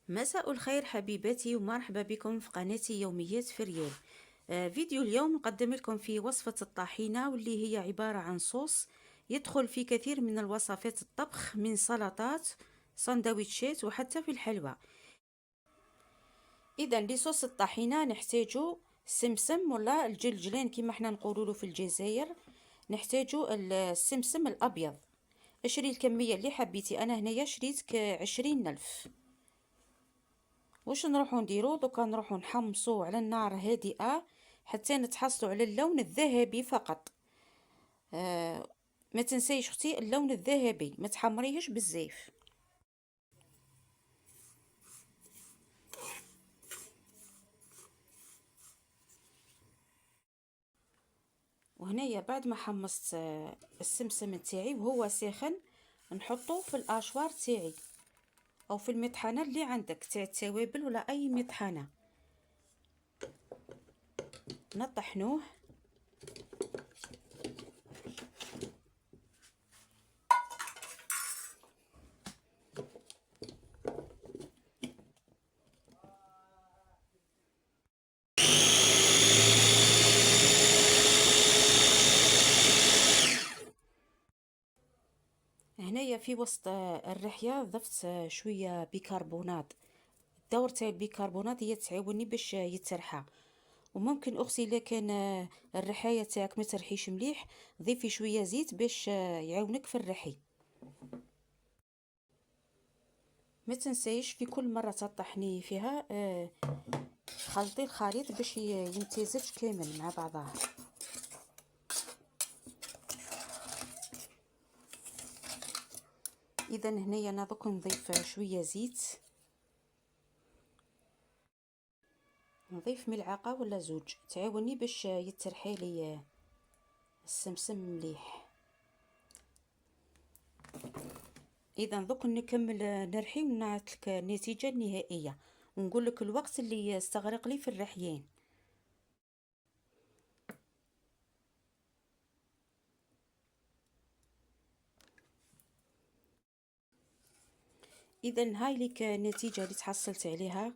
مساء الخير حبيباتي ومرحبا بكم في قناتي يوميات في ريال. فيديو اليوم نقدم لكم في وصفة الطحينة واللي هي عبارة عن صوص يدخل في كثير من الوصفات الطبخ من سلطات سندويتشات وحتى في الحلوى. إذا لصوص الطحينة نحتاجو السمسم ولا الجلجلان كما احنا نقولوا في الجزائر. نحتاجو السمسم الأبيض. اشري الكمية اللي حبيتي، أنا هنايا شريت 20 ألف. واش نروحو نديرو دوكا؟ نروحو نحمصوه على النار هادئة حتى نتحصلوا على اللون الذهبي فقط. ما تنسيش اختي اللون الذهبي، ما تحمريهش بزاف. وهنايا بعد ما حمصت السمسم تاعي وهو ساخن، نحطه في الاشوار تاعي او في المطحنه اللي عندك تاع التوابل ولا اي مطحنه. نطحنوه. هنايا في وسط الرحية ضفت شوية بيكربونات. الدور تاع البيكربونات هي تعاوني باش يترحى. وممكن اختي الا كان الرحايه تاعك ما ترحيش مليح، ضيفي شويه زيت باش يعاونك في الرحي. ما تنسيش في كل مره تطحني فيها خلطي الخليط باش يمتزج كامل مع بعضها. اذا هنايا انا دوك نضيف شويه زيت، نضيف ملعقه ولا زوج تعاوني باش يترحي لي السمسم مليح. اذا دوك نكمل نرحي ونعطيك النتيجه النهائيه ونقول لك الوقت اللي استغرق لي في الرحيين. اذا هاي لك النتيجه اللي تحصلت عليها.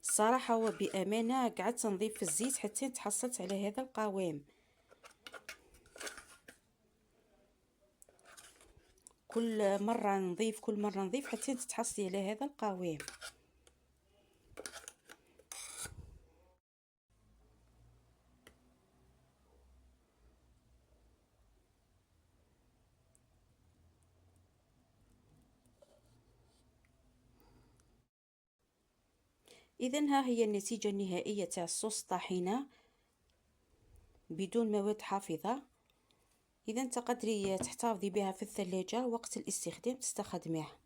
الصراحه وبامانه قعدت نضيف في الزيت حتى تحصلت على هذا القوام. كل مره نضيف حتى تتحصلي على هذا القوام. اذا ها هي النتيجه النهائيه تاع الصوص طحينه بدون مواد حافظه. اذا تقدري تحتفظي بها في الثلاجه وقت الاستخدام تستخدميها.